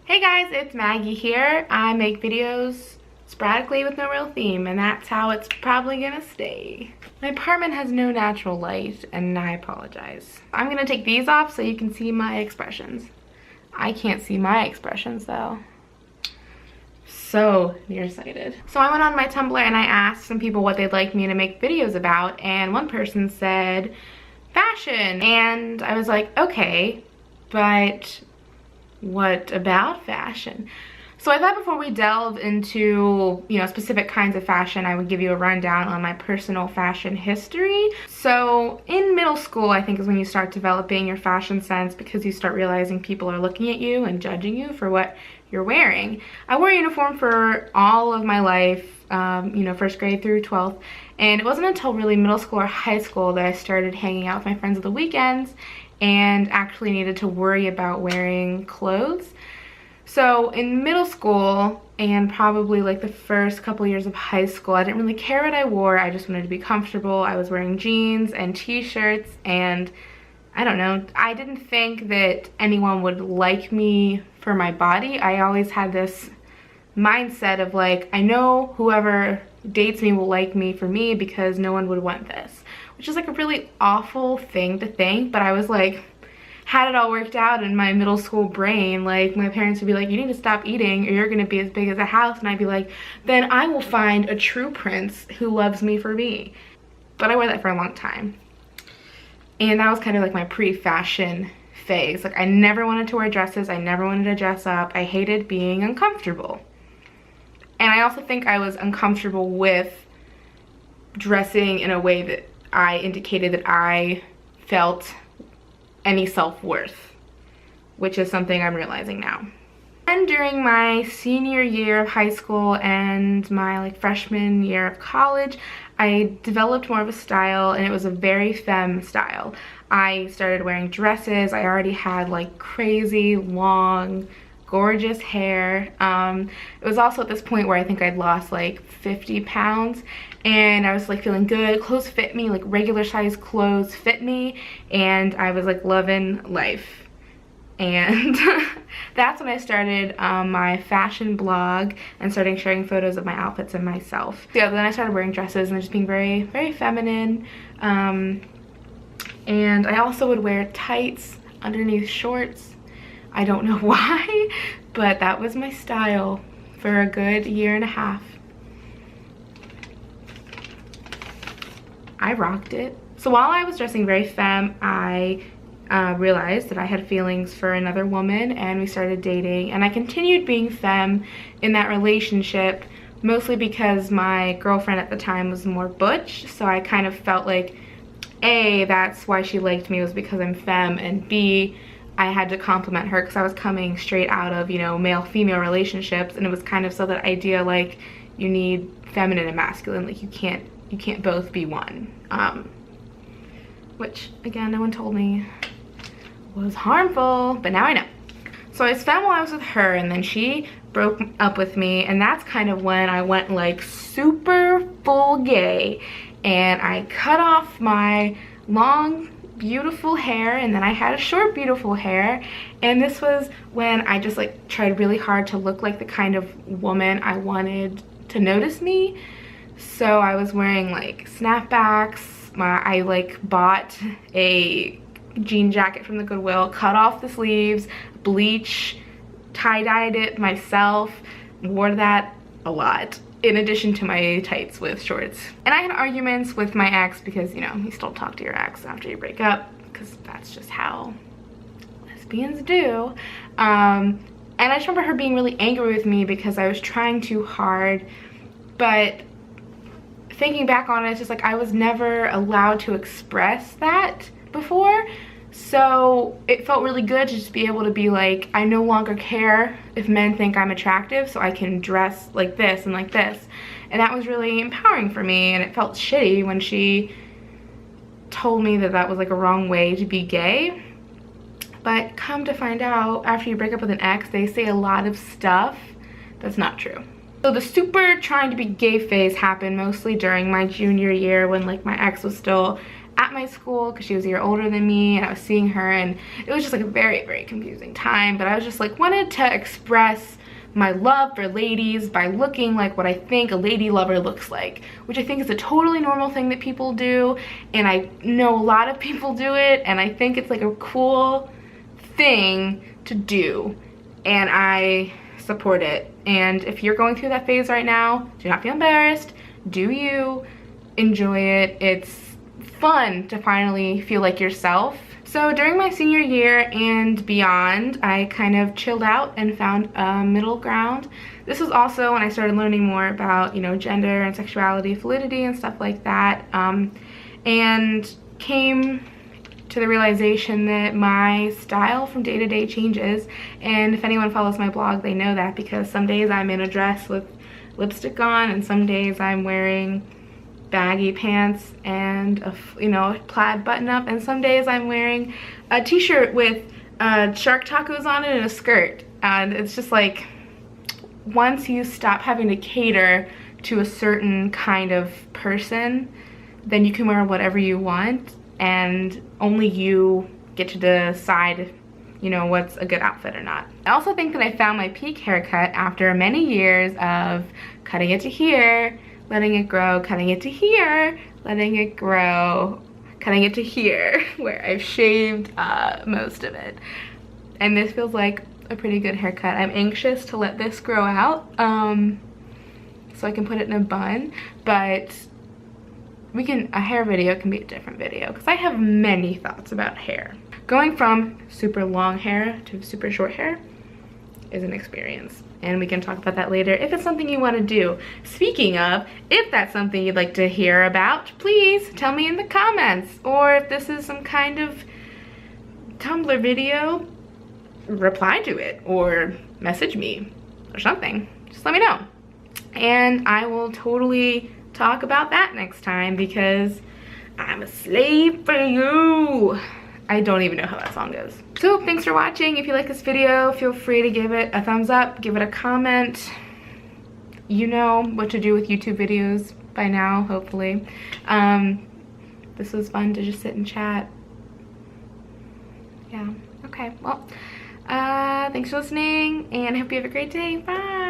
Hey guys, it's Maggie here. I make videos sporadically with no real theme, and that's how it's probably gonna stay. My apartment has no natural light, and I apologize. I'm gonna take these off so you can see my expressions. I can't see my expressions though. So nearsighted. So I went on my Tumblr and I asked some people what they'd like me to make videos about, and one person said fashion. And I was like, okay, but what about fashion? So I thought before we delve into, specific kinds of fashion, I would give you a rundown on my personal fashion history. So in middle school, I think, is when you start developing your fashion sense, because you start realizing people are looking at you and judging you for what you're wearing. I wore a uniform for all of my life, first grade through 12th. And it wasn't until really middle school or high school that I started hanging out with my friends at the weekends and actually needed to worry about wearing clothes. So in middle school and probably like the first couple years of high school, I didn't really care what I wore. I just wanted to be comfortable. I was wearing jeans and t-shirts, and I don't know, I didn't think that anyone would like me for my body. I always had this mindset of like, I know whoever dates me will like me for me because no one would want this, which is like a really awful thing to think. But I was like, had it all worked out in my middle school brain. Like, my parents would be like, you need to stop eating or you're gonna be as big as a house, and I'd be like, then I will find a true prince who loves me for me. But I wore that for a long time, and that was kind of like my pre-fashion phase. Like, I never wanted to wear dresses, I never wanted to dress up, I hated being uncomfortable. And I also think I was uncomfortable with dressing in a way that I indicated that I felt any self-worth, which is something I'm realizing now. And during my senior year of high school and my freshman year of college, I developed more of a style, and it was a very femme style. I started wearing dresses. I already had crazy long, gorgeous hair. It was also at this point where I think I'd lost 50 pounds, and I was feeling good. Clothes fit me, regular size clothes fit me, and I was loving life. And that's when I started my fashion blog and started sharing photos of my outfits and myself. Yeah, then I started wearing dresses and just being very, very feminine. And I also would wear tights underneath shorts. I don't know why, but that was my style for a good year and a half. I rocked it. So while I was dressing very femme, I realized that I had feelings for another woman, and we started dating, and I continued being femme in that relationship, mostly because my girlfriend at the time was more butch. So I kind of felt like, A, that's why she liked me, was because I'm femme, and B, I had to compliment her because I was coming straight out of, male-female relationships, and it was kind of so that idea you need feminine and masculine, you can't both be one. Which, again, no one told me was harmful, but now I know. So I was femme while I was with her, and then she broke up with me, and that's kind of when I went super full gay, and I cut off my long beautiful hair, and then I had a short beautiful hair. And this was when I just tried really hard to look like the kind of woman I wanted to notice me. So I was wearing snapbacks. I bought a jean jacket from the Goodwill, cut off the sleeves, bleach, tie-dyed it myself, wore that a lot, in addition to my tights with shorts. And I had arguments with my ex because, you still talk to your ex after you break up, because that's just how lesbians do. And I just remember her being really angry with me because I was trying too hard. But thinking back on it, it's just I was never allowed to express that before. So it felt really good to just be able to be I no longer care if men think I'm attractive, so I can dress like this and like this. And that was really empowering for me, and it felt shitty when she told me that that was a wrong way to be gay. But come to find out, after you break up with an ex, they say a lot of stuff that's not true. So the super trying to be gay phase happened mostly during my junior year, when my ex was still at my school because she was a year older than me, and I was seeing her, and it was just like a very, very confusing time. But I was just like, wanted to express my love for ladies by looking like what I think a lady lover looks like, which I think is a totally normal thing that people do, and I know a lot of people do it, and I think it's like a cool thing to do, and I support it. And if you're going through that phase right now, do not feel embarrassed. Do you enjoy it? It's fun to finally feel like yourself. So during my senior year and beyond, I kind of chilled out and found a middle ground. This was also when I started learning more about, you know, gender and sexuality, fluidity and stuff like that, and came to the realization that my style from day to day changes. And if anyone follows my blog, they know that, because some days I'm in a dress with lipstick on, and some days I'm wearing baggy pants and a, you know, plaid button up, and some days I'm wearing a t-shirt with shark tacos on it and a skirt. And it's just like, once you stop having to cater to a certain kind of person, then you can wear whatever you want, and only you get to decide, you know, what's a good outfit or not. I also think that I found my peak haircut after many years of cutting it to here, letting it grow, cutting it to here, letting it grow, cutting it to here, where I've shaved most of it. And this feels like a pretty good haircut. I'm anxious to let this grow out so I can put it in a bun, but a hair video can be a different video, because I have many thoughts about hair. Going from super long hair to super short hair is an experience, and we can talk about that later if it's something you want to do. Speaking of, if that's something you'd like to hear about, please tell me in the comments, or if this is some kind of Tumblr video, reply to it or message me or something. Just let me know, and I will totally talk about that next time, because I'm a slave for you. I don't even know how that song goes. So thanks for watching. If you like this video, feel free to give it a thumbs up, give it a comment. You know what to do with YouTube videos by now, hopefully. This was fun to just sit and chat. Yeah, okay, well, thanks for listening, and I hope you have a great day. Bye.